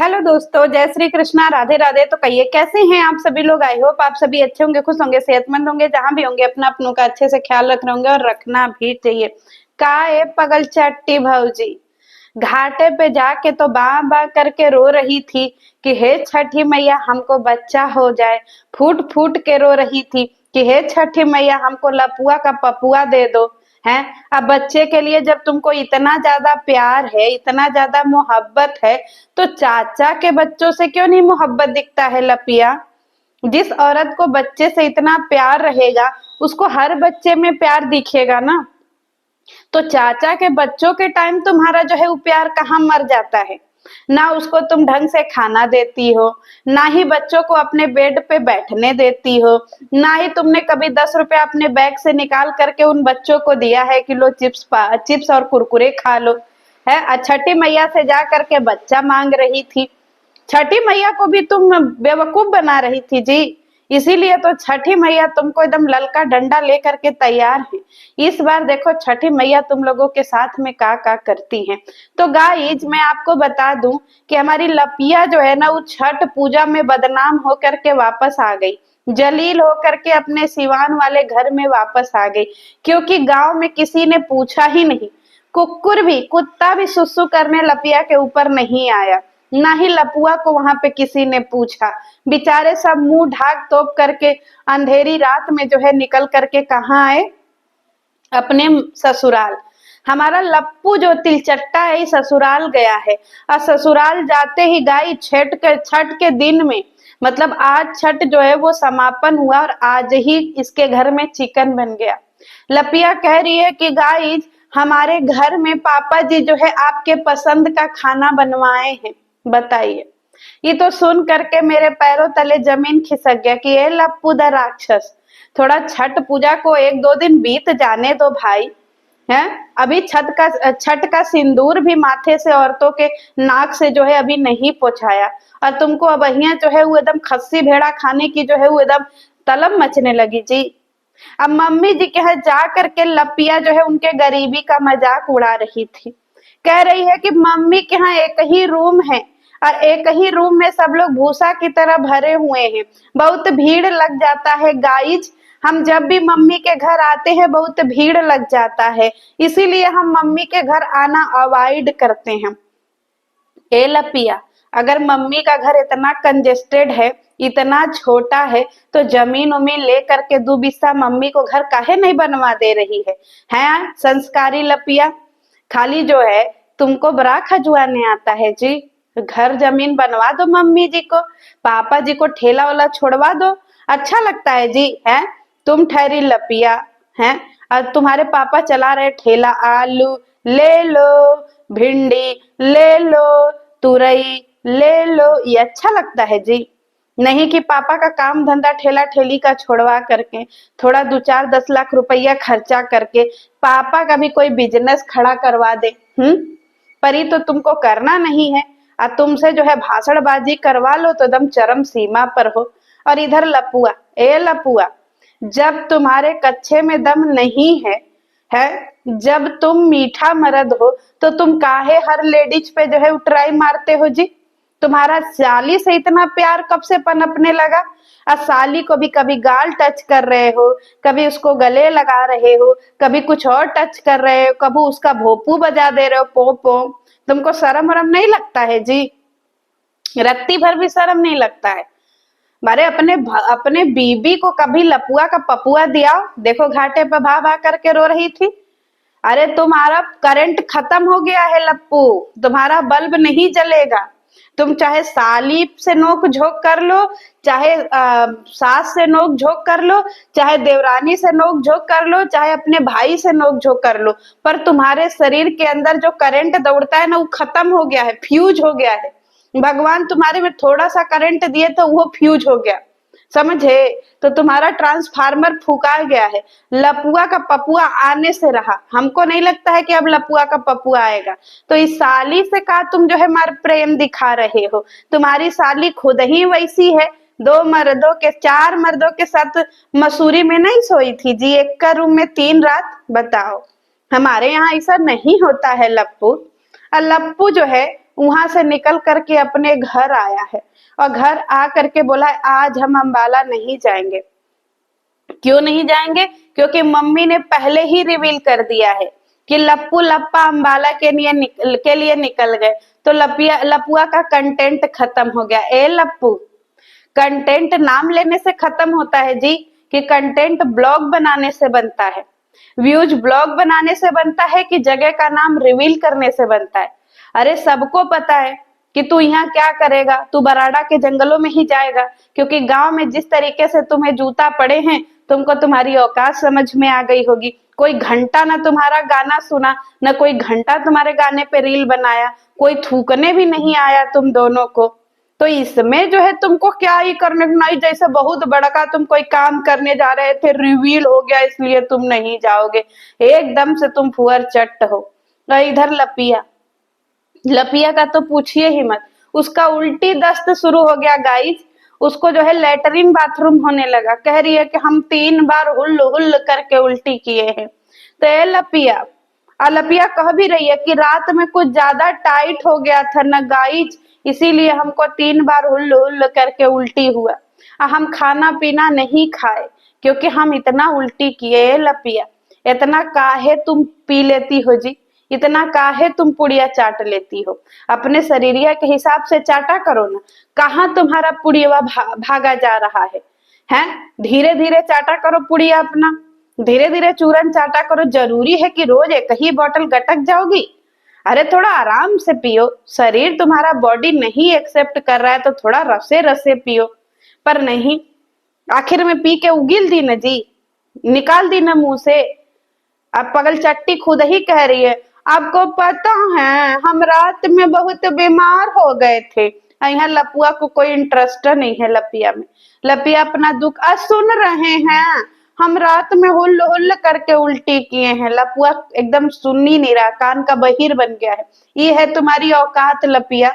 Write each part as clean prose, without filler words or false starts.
Hello दोस्तों, जय श्री कृष्णा, राधे राधे। तो कहिए कैसे हैं आप सभी लोग। आई होप आप सभी अच्छे होंगे, खुश होंगे, सेहतमंद होंगे। जहां भी होंगे अपना अपनों का अच्छे से ख्याल रख रहे होंगे और रखना भी चाहिए। का ए पगल चट्टी भौजी घाटे पे जाके तो बा बा करके रो रही थी कि हे छठी मैया हमको बच्चा हो जाए। फूट फूट के रो रही थी कि हे छठी मैया हमको लपुआ का पपुआ दे दो। है अब बच्चे के लिए जब तुमको इतना ज्यादा प्यार है, इतना ज्यादा मोहब्बत है, तो चाचा के बच्चों से क्यों नहीं मोहब्बत दिखता है लपिया। जिस औरत को बच्चे से इतना प्यार रहेगा उसको हर बच्चे में प्यार दिखेगा ना। तो चाचा के बच्चों के टाइम तुम्हारा जो है वो प्यार कहाँ मर जाता है। ना उसको तुम ढंग से खाना देती हो, ना ही बच्चों को अपने बेड पे बैठने देती हो, ना ही तुमने कभी 10 रुपया अपने बैग से निकाल करके उन बच्चों को दिया है कि लो चिप्स और कुरकुरे खा लो। है छठी मैया से जा करके बच्चा मांग रही थी। छठी मैया को भी तुम बेवकूफ बना रही थी जी। इसीलिए तो छठी मैया तुमको एकदम ललका डंडा लेकर के तैयार है। इस बार देखो छठी मैया तुम लोगों के साथ में का करती हैं। तो गाइज मैं आपको बता दूं कि हमारी लपिया जो है ना वो छठ पूजा में बदनाम होकर के वापस आ गई। जलील होकर के अपने सिवान वाले घर में वापस आ गई, क्योंकि गांव में किसी ने पूछा ही नहीं। कुत्ता भी सुसु करने लपिया के ऊपर नहीं आया, ना ही लपुआ को वहां पे किसी ने पूछा। बेचारे सब मुंह ढाक तोप करके अंधेरी रात में जो है निकल करके कहाँ आए, अपने ससुराल। हमारा लप्पू जो तिलचट्टा है ससुराल गया है। और ससुराल जाते ही गाई छठ के दिन में, मतलब आज छठ जो है वो समापन हुआ और आज ही इसके घर में चिकन बन गया। लपिया कह रही है कि गाइज हमारे घर में पापा जी जो है आपके पसंद का खाना बनवाए हैं। बताइए। ये तो सुन करके मेरे पैरों तले जमीन खिसक गया कि ये लप्पू द राक्षस। थोड़ा छठ पूजा को 1-2 दिन बीत जाने दो भाई। है अभी छठ का सिंदूर भी माथे से औरतों के नाक से जो है अभी नहीं पोछाया, और तुमको अब जो है वो एकदम खस्सी भेड़ा खाने की जो है वो एकदम तलब मचने लगी जी। अब मम्मी जी के यहाँ जा करके लपिया जो है उनके गरीबी का मजाक उड़ा रही थी। कह रही है कि मम्मी के यहाँ एक ही रूम है और एक ही रूम में सब लोग भूसा की तरह भरे हुए हैं, बहुत भीड़ लग जाता है गाइज। हम जब भी मम्मी के घर आते हैं बहुत भीड़ लग जाता है, इसीलिए हम मम्मी के घर आना अवॉइड करते हैं। ए लपिया, अगर मम्मी का घर इतना कंजेस्टेड है, इतना छोटा है, तो जमीन उमीन ले करके 2 बिस्सा मम्मी को घर काहे नहीं बनवा दे रही है। हैं संस्कारी लपिया, खाली जो है तुमको बड़ा खजुआने आता है जी। घर जमीन बनवा दो मम्मी जी को, पापा जी को ठेला वाला छोड़वा दो, अच्छा लगता है जी। है तुम ठहरी लपिया, हैं और तुम्हारे पापा चला रहे ठेला। आलू ले लो, भिंडी ले लो, तुरई ले लो, ये अच्छा लगता है जी। नहीं कि पापा का काम धंधा ठेला ठेली का छोड़वा करके थोड़ा 2-4-10 लाख रुपया खर्चा करके पापा का भी कोई बिजनेस खड़ा करवा दे। पर ये तो तुमको करना नहीं है, और तुमसे जो है भाषणबाजी करवा लो तो एकदम चरम सीमा पर हो। और इधर लपुआ, ए लपुआ, जब तुम्हारे कच्चे में दम नहीं है जब तुम मीठा मर्द हो तो तुम काहे हर लेडीज पे जो है उतराई मारते हो जी। तुम्हारा साली से इतना प्यार कब से पनपने लगा। और साली को भी कभी गाल टच कर रहे हो, कभी उसको गले लगा रहे हो, कभी कुछ और टच कर रहे हो, कभी उसका भोपू बजा दे रहे हो, पो पो। तुमको शर्म वरम नहीं लगता है जी। रत्ती भर भी शर्म नहीं लगता है। मारे अपने बीबी को कभी लपुआ का पपुआ दिया। देखो घाटे पर भा भा करके रो रही थी। अरे तुम्हारा करंट खत्म हो गया है लप्पू, तुम्हारा बल्ब नहीं जलेगा। तुम चाहे साली से नोक झोंक कर लो, चाहे सास से नोक झोंक कर लो, चाहे देवरानी से नोक झोंक कर लो, चाहे अपने भाई से नोक झोंक कर लो, पर तुम्हारे शरीर के अंदर जो करंट दौड़ता है ना वो खत्म हो गया है, फ्यूज हो गया है। भगवान तुम्हारे में थोड़ा सा करंट दिए तो वो फ्यूज हो गया, समझे। तो तुम्हारा ट्रांसफार्मर फूका गया है। लपुआ का पपुआ आने से रहा, हमको नहीं लगता है कि अब लपुआ का पपुआ आएगा। तो इस साली से का तुम जो है मार प्रेम दिखा रहे हो। तुम्हारी साली खुद ही वैसी है, 4 मर्दों के साथ मसूरी में नहीं सोई थी जी, एक का रूम में 3 रात। बताओ, हमारे यहाँ ऐसा नहीं होता है लप्पू। और लप्पू जो है वहां से निकल करके अपने घर आया है और घर आ करके बोला आज हम अंबाला नहीं जाएंगे। क्यों नहीं जाएंगे? क्योंकि मम्मी ने पहले ही रिवील कर दिया है कि लप्पू लप्पा अंबाला के लिए निकल गए। तो लपुआ का कंटेंट खत्म हो गया। ए लप्पू, कंटेंट नाम लेने से खत्म होता है जी, कि कंटेंट ब्लॉग बनाने से बनता है, व्यूज ब्लॉग बनाने से बनता है, कि जगह का नाम रिवील करने से बनता है। अरे सबको पता है कि तू यहाँ क्या करेगा, तू बराड़ा के जंगलों में ही जाएगा, क्योंकि गांव में जिस तरीके से तुम्हें जूता पड़े हैं, तुमको तुम्हारी औकात समझ में आ गई होगी। कोई घंटा ना तुम्हारा गाना सुना, न कोई घंटा तुम्हारे गाने पे रील बनाया, कोई थूकने भी नहीं आया तुम दोनों को। तो इसमें जो है तुमको क्या ही करने नहीं, जैसे बहुत बड़ा का तुम कोई काम करने जा रहे थे, रिवील हो गया इसलिए तुम नहीं जाओगे। एकदम से तुम फुअर चट्ट हो। इधर लपिया, लपिया का तो पूछिए ही मत, उसका उल्टी दस्त शुरू हो गया गाइस। उसको जो है लेटरिन बाथरूम होने लगा। कह रही है कि हम 3 बार हुल हुल करके उल्टी किए हैं। तो ये लपिया, लपिया कह भी रही है कि रात में कुछ ज्यादा टाइट हो गया था ना गाइस, इसीलिए हमको 3 बार हुल हुल करके उल्टी हुआ। हम खाना पीना नहीं खाए क्योंकि हम इतना उल्टी किए। लपिया, इतना काहे तुम पी लेती हो जी, इतना काहे तुम पुड़िया चाट लेती हो? अपने शरीरिया के हिसाब से चाटा करो ना। कहाँ तुम्हारा पुड़िया भागा जा रहा है? हैं, धीरे धीरे चाटा करो पुड़िया अपना, धीरे धीरे चूरन चाटा करो। जरूरी है कि रोज एक ही बोतल गटक जाओगी? अरे थोड़ा आराम से पियो, शरीर तुम्हारा बॉडी नहीं एक्सेप्ट कर रहा है तो थोड़ा रसे रसे पियो। पर नहीं, आखिर में पी के उगिल दी न जी, निकाल दी न मुंह से। अब पगल चट्टी खुद ही कह रही है, आपको पता है हम रात में बहुत बीमार हो गए थे। यहाँ लपुआ को कोई इंटरेस्ट नहीं है लपिया में। लपिया अपना दुख सुन रहे हैं, हम रात में हुल हुल करके उल्टी किए हैं। लपुआ एकदम सुन ही नहीं रहा, कान का बहिर बन गया है। ये है तुम्हारी औकात लपिया,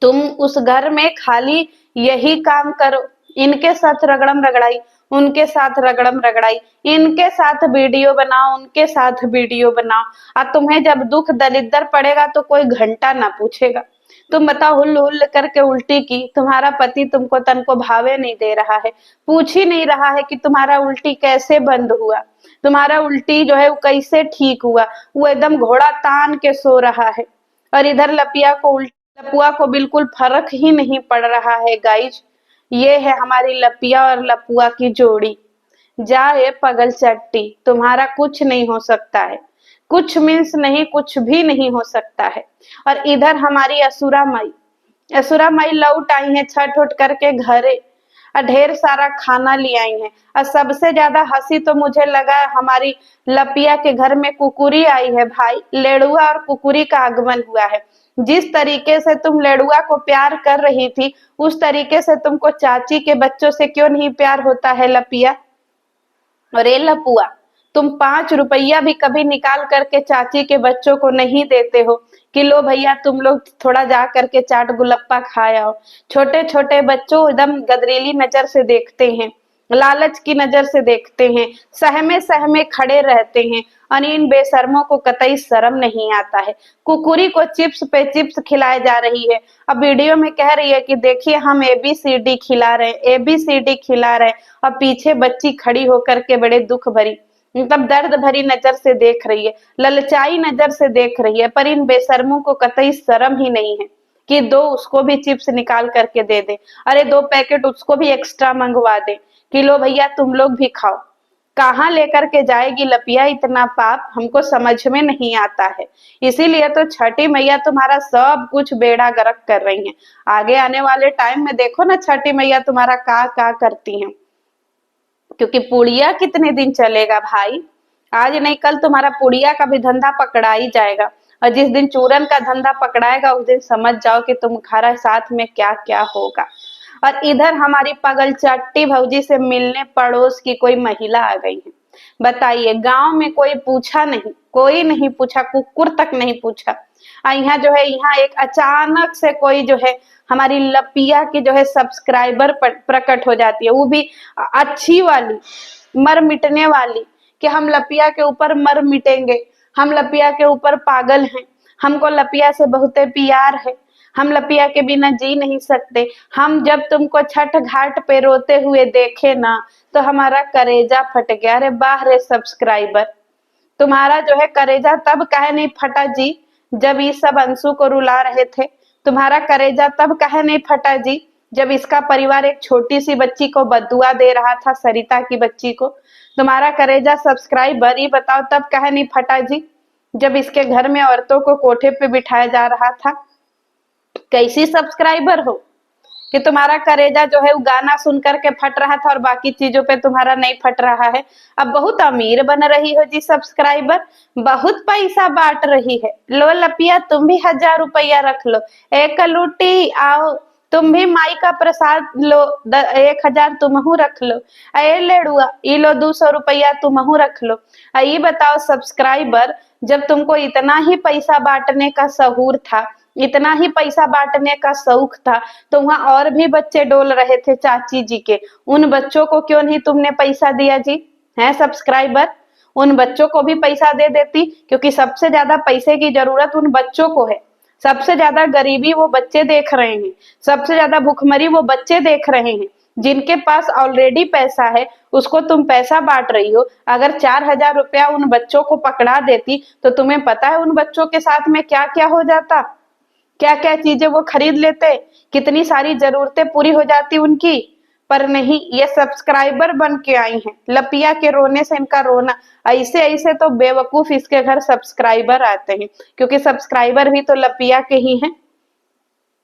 तुम उस घर में खाली यही काम करो, इनके साथ रगड़म रगड़ाई, उनके साथ रगड़म रगड़ाई, इनके साथ वीडियो बनाओ, उनके साथ वीडियो बनाओ। और तुम्हें जब दुख दलिद्दर पड़ेगा तो कोई घंटा ना पूछेगा। तुम बताओ, हुल हुल करके उल्टी की, तुम्हारा पति तुमको तन को भावे नहीं दे रहा है, पूछ ही नहीं रहा है कि तुम्हारा उल्टी कैसे बंद हुआ, तुम्हारा उल्टी जो है वो कैसे ठीक हुआ। वो एकदम घोड़ा तान के सो रहा है। और इधर लपुआ को बिल्कुल फर्क ही नहीं पड़ रहा है गाइज। ये है हमारी लपिया और लपुआ की जोड़ी। जाए पगल चट्टी, तुम्हारा कुछ नहीं हो सकता है, कुछ मीन्स नहीं, कुछ भी नहीं हो सकता है। और इधर हमारी असुरा माई लौट आई है छठ उठ करके घरे, और ढेर सारा खाना ले आई है। और सबसे ज्यादा हंसी तो मुझे लगा हमारी लपिया के घर में कुकुरी आई है भाई। लेड़ुआ और कुकुरी का आगमन हुआ है। जिस तरीके से तुम लेड़ुआ को प्यार कर रही थी, उस तरीके से तुमको चाची के बच्चों से क्यों नहीं प्यार होता है लपिया? और ए लपुआ, तुम 5 रुपया भी कभी निकाल करके चाची के बच्चों को नहीं देते हो कि लो भैया तुम लोग थोड़ा जा करके चाट गुलप्पा खाया हो। छोटे छोटे बच्चों एकदम गदरीली नजर से देखते हैं, लालच की नजर से देखते हैं, सहमे सहमे खड़े रहते हैं। और इन बेशर्मों को कतई शर्म नहीं आता है। कुकुरी को चिप्स पे चिप्स खिलाए जा रही है। अब वीडियो में कह रही है कि देखिए हम ABCD खिला रहे हैं, ABCD खिला रहे हैं। और पीछे बच्ची खड़ी होकर के बड़े दुख भरी, मतलब दर्द भरी नजर से देख रही है, ललचाई नजर से देख रही है। पर इन बेशर्मों को कतई शर्म ही नहीं है कि 2 उसको भी चिप्स निकाल करके दे दे। अरे 2 पैकेट उसको भी एक्स्ट्रा मंगवा दे कि लो भैया तुम लोग भी खाओ। कहाँ लेकर के जाएगी लपिया इतना पाप, हमको समझ में नहीं आता है। इसीलिए तो छठी मैया तुम्हारा सब कुछ बेड़ा गर्क कर रही है। आगे आने वाले टाइम में देखो ना छठी मैया तुम्हारा का करती हैं, क्योंकि पुड़िया कितने दिन चलेगा भाई? आज नहीं कल तुम्हारा पुड़िया का भी धंधा पकड़ा ही जाएगा। और जिस दिन चूरन का धंधा पकड़ाएगा उस दिन समझ जाओ कि तुम्हारा साथ में क्या क्या होगा। और इधर हमारी पगल चट्टी भौजी से मिलने पड़ोस की कोई महिला आ गई है। बताइए, गांव में कोई पूछा नहीं, कोई नहीं पूछा, कुकुर तक नहीं पूछा। यहाँ जो है, यहाँ एक अचानक से कोई जो है हमारी लपिया की जो है सब्सक्राइबर प्रकट हो जाती है, वो भी अच्छी वाली, मर मिटने वाली, कि हम लपिया के ऊपर मर मिटेंगे, हम लपिया के ऊपर पागल हैं, हमको लपिया से बहुत प्यार है, हम लपिया के बिना जी नहीं सकते। हम जब तुमको छठ घाट पे रोते हुए देखे ना तो हमारा करेजा फट गया। अरे वाह रे सब्सक्राइबर, तुम्हारा जो है करेजा तब काहे नहीं फटा जी जब ये सब अंशु को रुला रहे थे। तुम्हारा करेजा तब काहे नहीं फटा जी जब इसका परिवार एक छोटी सी बच्ची को बदुआ दे रहा था, सरिता की बच्ची को। तुम्हारा करेजा सब्सक्राइबर ये बताओ तब काहे नहीं फटा जी जब इसके घर में औरतों को कोठे पे बिठाया जा रहा था। कैसी सब्सक्राइबर हो कि तुम्हारा करेजा जो है वो गाना सुन करके फट रहा था और बाकी चीजों पे तुम्हारा नहीं फट रहा है। अब बहुत अमीर बन रही हो जी सब्सक्राइबर, बहुत पैसा बांट रही है। लो लपिया तुम भी 1000 रुपया रख लो। एक लूटी आओ तुम भी माई का प्रसाद लो, 1000 तुमहू रख लो। ए लेडुआ ई लो 200 रुपया तुमहू रख लो। ये बताओ सब्सक्राइबर, जब तुमको इतना ही पैसा बांटने का सहूर था, इतना ही पैसा बांटने का शौक था, तो वहां और भी बच्चे डोल रहे थे चाची जी के, उन बच्चों को क्यों नहीं तुमने पैसा दिया जी? है सब्सक्राइबर, उन बच्चों को भी पैसा दे देती, क्योंकि सबसे ज्यादा पैसे की जरूरत उन बच्चों को है। सबसे ज्यादा गरीबी वो बच्चे देख रहे हैं, सबसे ज्यादा भुखमरी वो बच्चे देख रहे हैं। जिनके पास ऑलरेडी पैसा है उसको तुम पैसा बांट रही हो। अगर 4000 रुपया उन बच्चों को पकड़ा देती तो तुम्हें पता है उन बच्चों के साथ में क्या क्या हो जाता, क्या क्या चीजें वो खरीद लेते, कितनी सारी जरूरतें पूरी हो जाती उनकी। पर नहीं, ये सब्सक्राइबर बन के आई हैं। लपिया के रोने से इनका रोना, ऐसे ऐसे तो बेवकूफ इसके घर सब्सक्राइबर आते हैं, क्योंकि सब्सक्राइबर भी तो लपिया के ही हैं।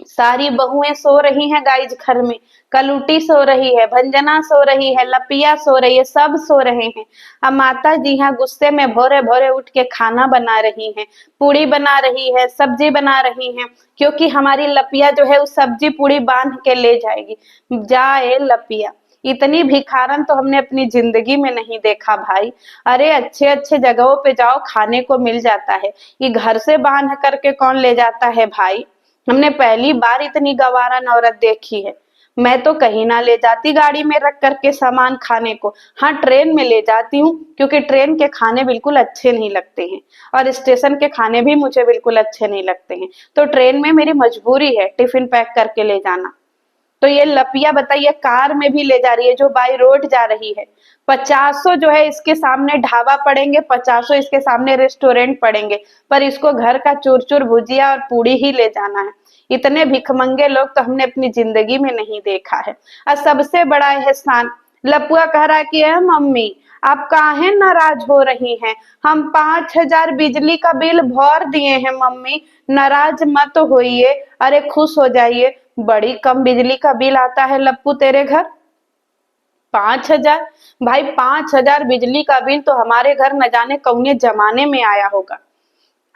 सारी बहुएं सो रही हैं गाइज घर में, कलूटी सो रही है, भंजना सो रही है, लपिया सो रही है, सब सो रहे हैं। अब माता जी यहाँ गुस्से में भोरे भोरे उठ के खाना बना रही हैं, पूड़ी बना रही है, सब्जी बना रही हैं, क्योंकि हमारी लपिया जो है उस सब्जी पूड़ी बांध के ले जाएगी। जाए लपिया, इतनी भिखारन तो हमने अपनी जिंदगी में नहीं देखा भाई। अरे अच्छे अच्छे जगहों पे जाओ खाने को मिल जाता है, ये घर से बांध करके कौन ले जाता है भाई? हमने पहली बार इतनी गवारन औरत देखी है। मैं तो कहीं ना ले जाती गाड़ी में रख करके सामान खाने को, हाँ ट्रेन में ले जाती हूँ, क्योंकि ट्रेन के खाने बिल्कुल अच्छे नहीं लगते हैं और स्टेशन के खाने भी मुझे बिल्कुल अच्छे नहीं लगते हैं। तो ट्रेन में मेरी मजबूरी है टिफिन पैक करके ले जाना। तो ये लपिया बताइए कार में भी ले जा रही है, जो बाई रोड जा रही है। 50 जो है इसके सामने ढाबा पड़ेंगे, 50 इसके सामने रेस्टोरेंट पड़ेंगे, पर इसको घर का चूर चूर भुजिया और पूड़ी ही ले जाना है। इतने भिखमंगे लोग तो हमने अपनी जिंदगी में नहीं देखा है। और सबसे बड़ा एहसान लपुआ कह रहा है कि मम्मी आप काहे नाराज हो रही हैं, हम 5000 बिजली का बिल भर दिए हैं मम्मी, नाराज मत होइए, अरे खुश हो जाइए। बड़ी कम बिजली का बिल आता है लप्पू तेरे घर, 5000? भाई 5000 बिजली का बिल तो हमारे घर न जाने कौने जमाने में आया होगा।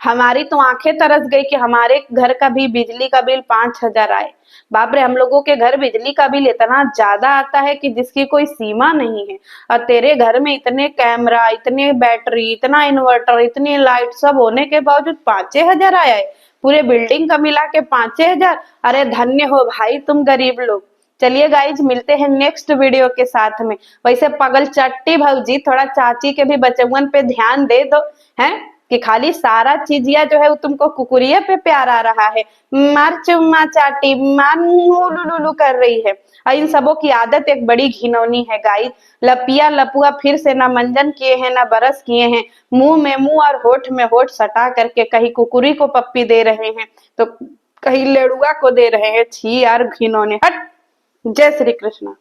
हमारी तो आंखें तरस गई कि हमारे घर का भी बिजली का बिल 5000 आए। बाप रे, हम लोगों के घर बिजली का बिल इतना ज्यादा आता है कि जिसकी कोई सीमा नहीं है। और तेरे घर में इतने कैमरा, इतने बैटरी, इतना इन्वर्टर, इतनी लाइट सब होने के बावजूद 5000 आया है, पूरे बिल्डिंग का मिला के 5000। अरे धन्य हो भाई तुम गरीब लोग। चलिए गाइज मिलते हैं नेक्स्ट वीडियो के साथ में। वैसे पगल चट्टी भौजी थोड़ा चाची के भी बचवन पे ध्यान दे दो, हैं कि खाली सारा चीजिया जो है वो तुमको कुकुरिया पे प्यार आ रहा है, मार चुम्मा चाटी मार लुलुलु कर रही है। और इन सबों की आदत एक बड़ी घिनौनी है गाइस। लपिया लपुआ फिर से ना मंजन किए हैं ना बरस किए हैं, मुंह में मुंह और होठ में होठ सटा करके कहीं कुकुरी को पप्पी दे रहे हैं तो कहीं लेड़ुआ को दे रहे हैं। छी यार घिनौने, हट। जय श्री कृष्ण।